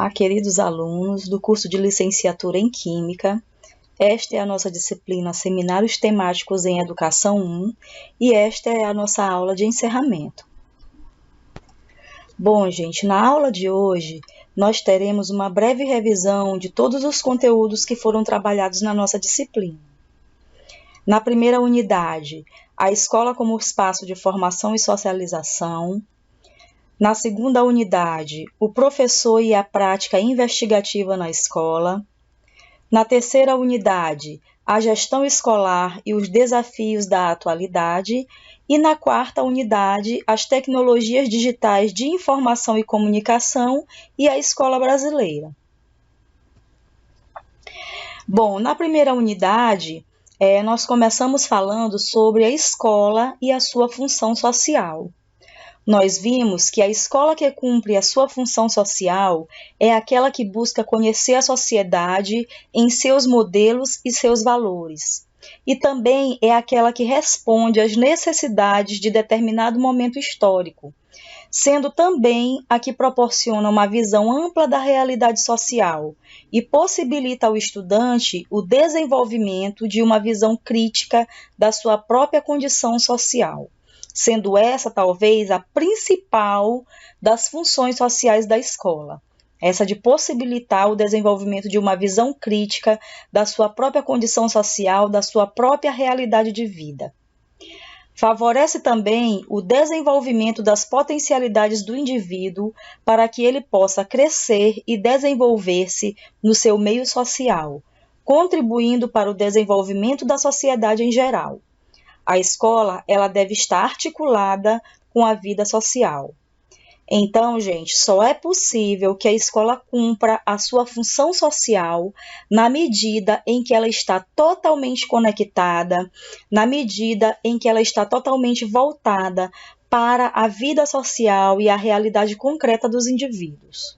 Olá, queridos alunos do curso de Licenciatura em Química. Esta é a nossa disciplina Seminários Temáticos em Educação 1 e esta é a nossa aula de encerramento. Bom, gente, na aula de hoje nós teremos uma breve revisão de todos os conteúdos que foram trabalhados na nossa disciplina. Na primeira unidade, a escola como espaço de formação e socialização. Na segunda unidade, o professor e a prática investigativa na escola. Na terceira unidade, a gestão escolar e os desafios da atualidade. E na quarta unidade, as tecnologias digitais de informação e comunicação e a escola brasileira. Bom, na primeira unidade, nós começamos falando sobre a escola e a sua função social. Nós vimos que a escola que cumpre a sua função social é aquela que busca conhecer a sociedade em seus modelos e seus valores. E também é aquela que responde às necessidades de determinado momento histórico, sendo também a que proporciona uma visão ampla da realidade social e possibilita ao estudante o desenvolvimento de uma visão crítica da sua própria condição social, sendo essa talvez a principal das funções sociais da escola, essa de possibilitar o desenvolvimento de uma visão crítica da sua própria condição social, da sua própria realidade de vida. Favorece também o desenvolvimento das potencialidades do indivíduo para que ele possa crescer e desenvolver-se no seu meio social, contribuindo para o desenvolvimento da sociedade em geral. A escola, ela deve estar articulada com a vida social. Então, gente, só é possível que a escola cumpra a sua função social na medida em que ela está totalmente conectada, na medida em que ela está totalmente voltada para a vida social e a realidade concreta dos indivíduos.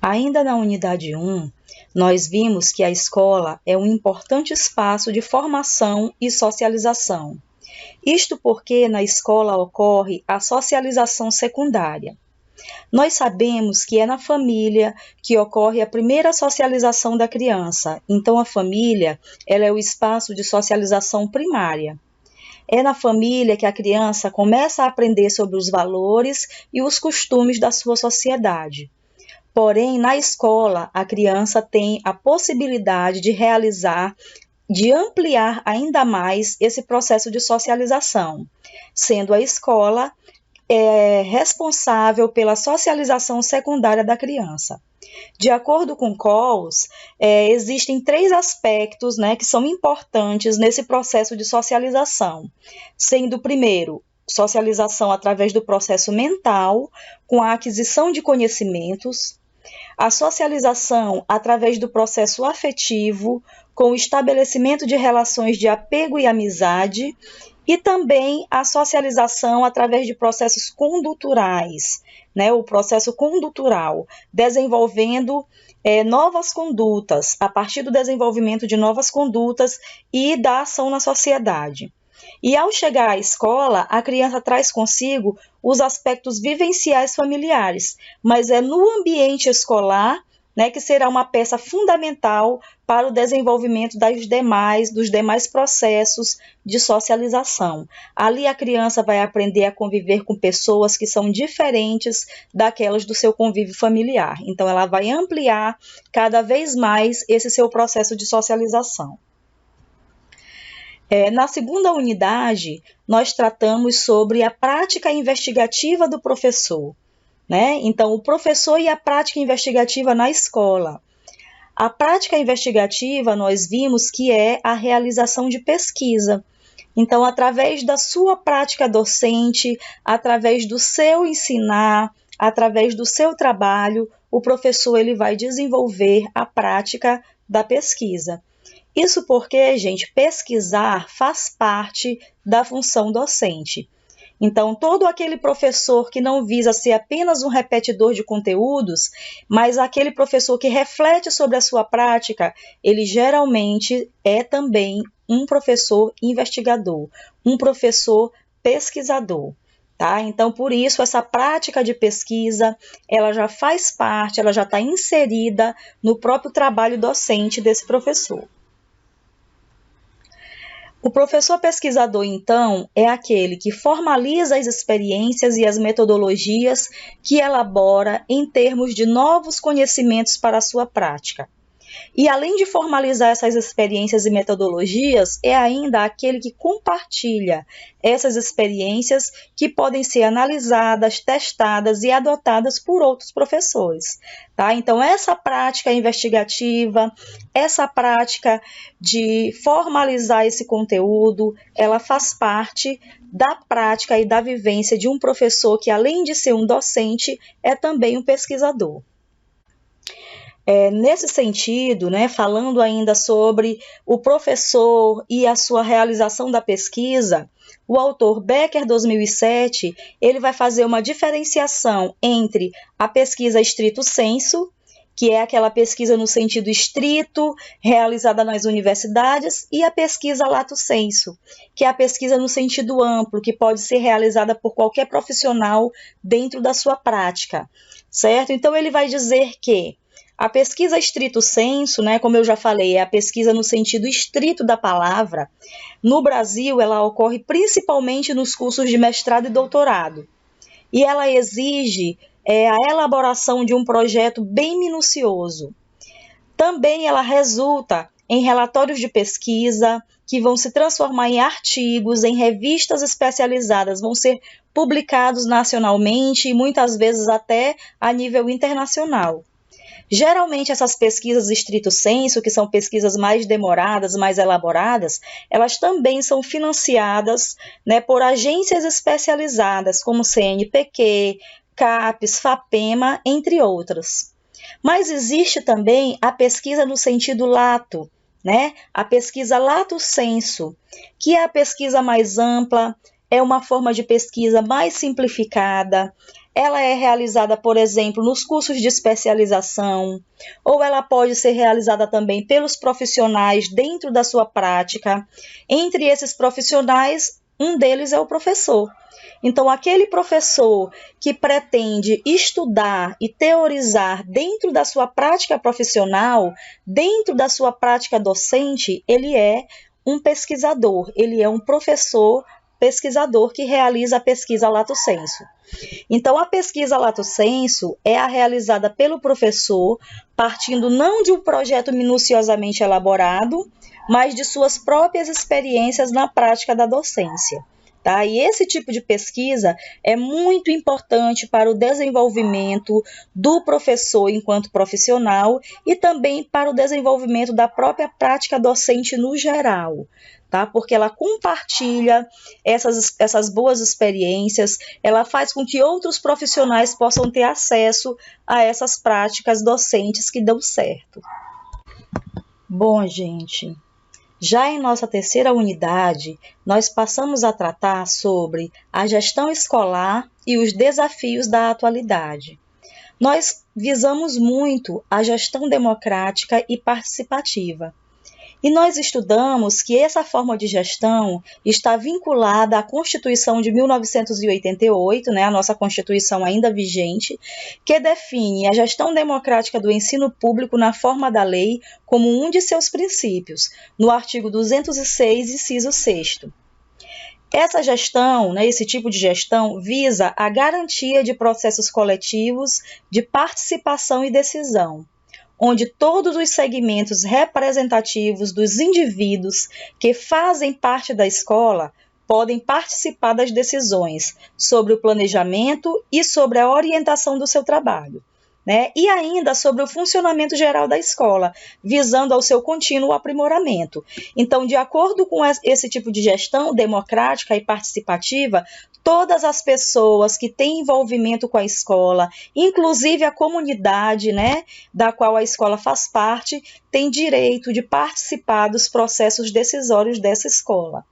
Ainda na unidade 1, nós vimos que a escola é um importante espaço de formação e socialização. Isto porque na escola ocorre a socialização secundária. Nós sabemos que é na família que ocorre a primeira socialização da criança, então a família ela é o espaço de socialização primária. É na família que a criança começa a aprender sobre os valores e os costumes da sua sociedade. Porém, na escola, a criança tem a possibilidade de ampliar ainda mais esse processo de socialização, sendo a escola responsável pela socialização secundária da criança. De acordo com Coles, existem 3 aspectos, que são importantes nesse processo de socialização, sendo o primeiro, socialização através do processo mental, com a aquisição de conhecimentos, a socialização através do processo afetivo, com o estabelecimento de relações de apego e amizade, e também a socialização através de processos conduturais, o processo condutural, desenvolvendo novas condutas, a partir do desenvolvimento de novas condutas e da ação na sociedade. E ao chegar à escola, a criança traz consigo os aspectos vivenciais familiares, mas é no ambiente escolar, que será uma peça fundamental para o desenvolvimento dos demais processos de socialização. Ali a criança vai aprender a conviver com pessoas que são diferentes daquelas do seu convívio familiar. Então, ela vai ampliar cada vez mais esse seu processo de socialização. Na segunda unidade, nós tratamos sobre a prática investigativa do professor, Então, o professor e a prática investigativa na escola. A prática investigativa, nós vimos que é a realização de pesquisa. Então, através da sua prática docente, através do seu ensinar, através do seu trabalho, o professor ele vai desenvolver a prática da pesquisa. Isso porque, gente, pesquisar faz parte da função docente. Então, todo aquele professor que não visa ser apenas um repetidor de conteúdos, mas aquele professor que reflete sobre a sua prática, ele geralmente é também um professor investigador, um professor pesquisador. tá? Então, por isso, essa prática de pesquisa, ela já faz parte, ela já está inserida no próprio trabalho docente desse professor. O professor pesquisador, então, é aquele que formaliza as experiências e as metodologias que elabora em termos de novos conhecimentos para a sua prática. E além de formalizar essas experiências e metodologias, é ainda aquele que compartilha essas experiências que podem ser analisadas, testadas e adotadas por outros professores. Tá? Então, essa prática investigativa, essa prática de formalizar esse conteúdo, ela faz parte da prática e da vivência de um professor que, além de ser um docente, é também um pesquisador. Nesse sentido, né, falando ainda sobre o professor e a sua realização da pesquisa, o autor Becker, 2007, ele vai fazer uma diferenciação entre a pesquisa stricto sensu, que é aquela pesquisa no sentido estrito, realizada nas universidades, e a pesquisa lato sensu, que é a pesquisa no sentido amplo, que pode ser realizada por qualquer profissional dentro da sua prática, certo? Então, ele vai dizer que a pesquisa stricto sensu, né, como eu já falei, é a pesquisa no sentido estrito da palavra. No Brasil, ela ocorre principalmente nos cursos de mestrado e doutorado. E ela exige a elaboração de um projeto bem minucioso. Também ela resulta em relatórios de pesquisa que vão se transformar em artigos, em revistas especializadas, vão ser publicados nacionalmente e muitas vezes até a nível internacional. Geralmente, essas pesquisas stricto sensu, que são pesquisas mais demoradas, mais elaboradas, elas também são financiadas, né, por agências especializadas, como CNPq, CAPES, FAPEMA, entre outras. Mas existe também a pesquisa no sentido lato, né? A pesquisa lato sensu, que é a pesquisa mais ampla, é uma forma de pesquisa mais simplificada. Ela é realizada, por exemplo, nos cursos de especialização, ou ela pode ser realizada também pelos profissionais dentro da sua prática. Entre esses profissionais, um deles é o professor. Então, aquele professor que pretende estudar e teorizar dentro da sua prática profissional, dentro da sua prática docente, ele é um pesquisador, ele é um professor pesquisador que realiza a pesquisa lato sensu. Então, a pesquisa lato sensu é a realizada pelo professor, partindo não de um projeto minuciosamente elaborado, mas de suas próprias experiências na prática da docência. Tá? E esse tipo de pesquisa é muito importante para o desenvolvimento do professor enquanto profissional e também para o desenvolvimento da própria prática docente no geral. Tá? Porque ela compartilha essas boas experiências, ela faz com que outros profissionais possam ter acesso a essas práticas docentes que dão certo. Bom, gente, já em nossa terceira unidade, nós passamos a tratar sobre a gestão escolar e os desafios da atualidade. Nós visamos muito a gestão democrática e participativa. E nós estudamos que essa forma de gestão está vinculada à Constituição de 1988, né, a nossa Constituição ainda vigente, que define a gestão democrática do ensino público na forma da lei como um de seus princípios, no artigo 206, inciso 6º. Essa gestão, né, esse tipo de gestão, visa a garantia de processos coletivos de participação e decisão, onde todos os segmentos representativos dos indivíduos que fazem parte da escola podem participar das decisões sobre o planejamento e sobre a orientação do seu trabalho, né? E ainda sobre o funcionamento geral da escola, visando ao seu contínuo aprimoramento. Então, de acordo com esse tipo de gestão democrática e participativa, todas as pessoas que têm envolvimento com a escola, inclusive a comunidade, né, da qual a escola faz parte, têm direito de participar dos processos decisórios dessa escola.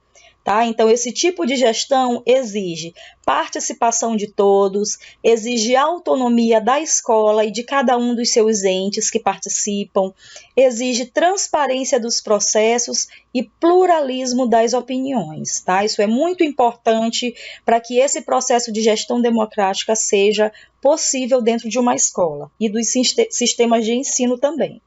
Tá? Então, esse tipo de gestão exige participação de todos, exige autonomia da escola e de cada um dos seus entes que participam, exige transparência dos processos e pluralismo das opiniões. Tá? Isso é muito importante para que esse processo de gestão democrática seja possível dentro de uma escola e dos sistemas de ensino também.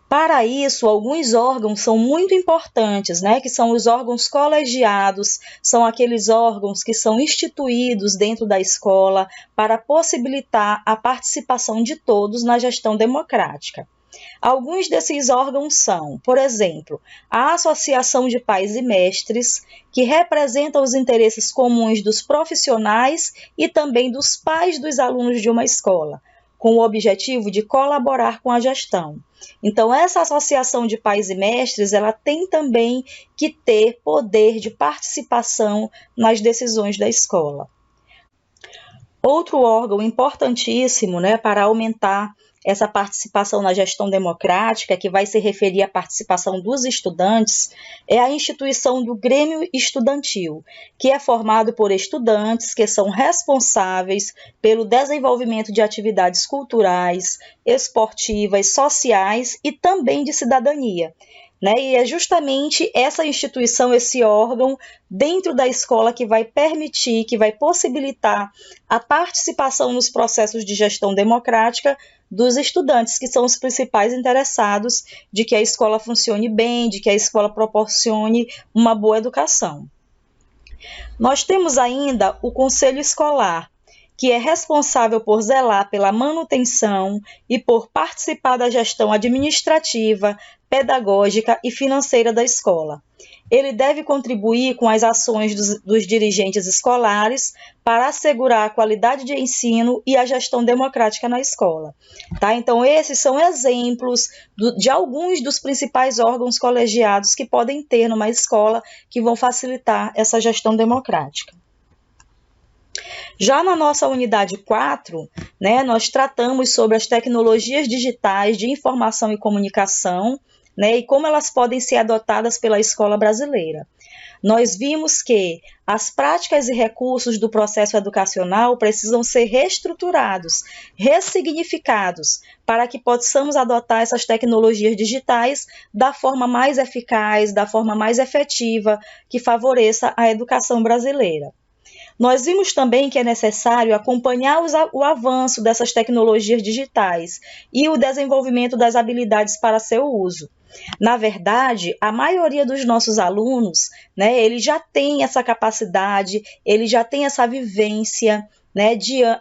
Para isso, alguns órgãos são muito importantes, né, que são os órgãos colegiados, são aqueles órgãos que são instituídos dentro da escola para possibilitar a participação de todos na gestão democrática. Alguns desses órgãos são, por exemplo, a Associação de Pais e Mestres, que representa os interesses comuns dos profissionais e também dos pais dos alunos de uma escola, com o objetivo de colaborar com a gestão. Então, essa associação de pais e mestres, ela tem também que ter poder de participação nas decisões da escola. Outro órgão importantíssimo, né, para aumentar essa participação na gestão democrática, que vai se referir à participação dos estudantes, é a instituição do Grêmio Estudantil, que é formado por estudantes que são responsáveis pelo desenvolvimento de atividades culturais, esportivas, sociais e também de cidadania. E é justamente essa instituição, esse órgão dentro da escola que vai permitir, que vai possibilitar a participação nos processos de gestão democrática dos estudantes, que são os principais interessados de que a escola funcione bem, de que a escola proporcione uma boa educação. Nós temos ainda o Conselho Escolar, que é responsável por zelar pela manutenção e por participar da gestão administrativa, pedagógica e financeira da escola. Ele deve contribuir com as ações dos dirigentes escolares para assegurar a qualidade de ensino e a gestão democrática na escola. Tá? Então, esses são exemplos de alguns dos principais órgãos colegiados que podem ter numa escola que vão facilitar essa gestão democrática. Já na nossa unidade 4, nós tratamos sobre as tecnologias digitais de informação e comunicação, e como elas podem ser adotadas pela escola brasileira. Nós vimos que as práticas e recursos do processo educacional precisam ser reestruturados, ressignificados, para que possamos adotar essas tecnologias digitais da forma mais eficaz, da forma mais efetiva, que favoreça a educação brasileira. Nós vimos também que é necessário acompanhar o avanço dessas tecnologias digitais e o desenvolvimento das habilidades para seu uso. Na verdade, a maioria dos nossos alunos, ele já tem essa capacidade, ele já tem essa vivência,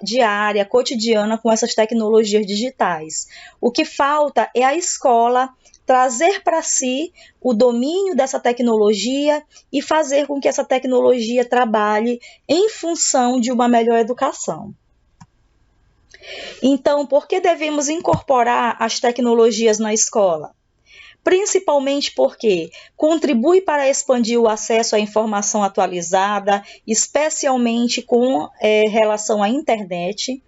diária, cotidiana com essas tecnologias digitais. O que falta é a escola trazer para si o domínio dessa tecnologia e fazer com que essa tecnologia trabalhe em função de uma melhor educação. Então, por que devemos incorporar as tecnologias na escola? Principalmente porque contribui para expandir o acesso à informação atualizada, especialmente com relação à internet,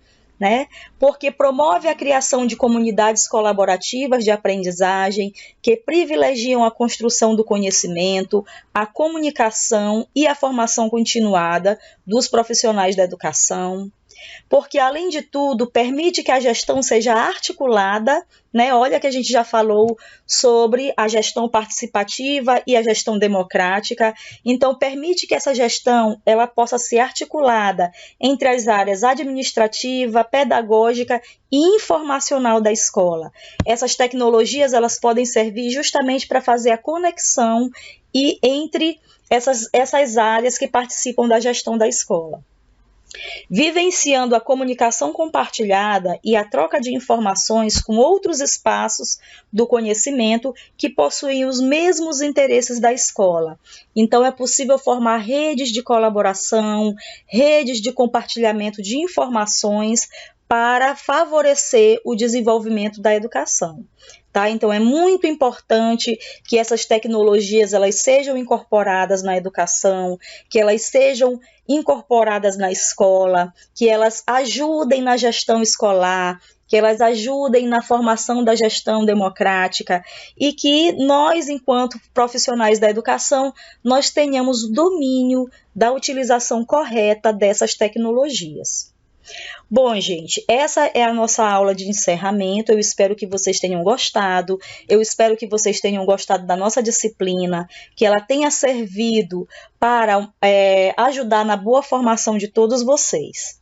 porque promove a criação de comunidades colaborativas de aprendizagem que privilegiam a construção do conhecimento, a comunicação e a formação continuada dos profissionais da educação. Porque, além de tudo, permite que a gestão seja articulada, Olha que a gente já falou sobre a gestão participativa e a gestão democrática. Então, permite que essa gestão ela possa ser articulada entre as áreas administrativa, pedagógica e informacional da escola. Essas tecnologias elas podem servir justamente para fazer a conexão entre essas áreas que participam da gestão da escola. Vivenciando a comunicação compartilhada e a troca de informações com outros espaços do conhecimento que possuem os mesmos interesses da escola. Então, é possível formar redes de colaboração, redes de compartilhamento de informações para favorecer o desenvolvimento da educação. Então, é muito importante que essas tecnologias elas sejam incorporadas na educação, que elas sejam incorporadas na escola, que elas ajudem na gestão escolar, que elas ajudem na formação da gestão democrática e que nós, enquanto profissionais da educação, nós tenhamos domínio da utilização correta dessas tecnologias. Bom, gente, essa é a nossa aula de encerramento. Eu espero que vocês tenham gostado. Eu espero que vocês tenham gostado da nossa disciplina, que ela tenha servido para ajudar na boa formação de todos vocês.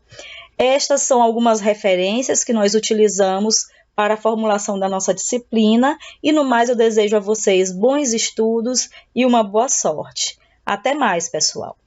Estas são algumas referências que nós utilizamos para a formulação da nossa disciplina e, no mais, eu desejo a vocês bons estudos e uma boa sorte. Até mais, pessoal!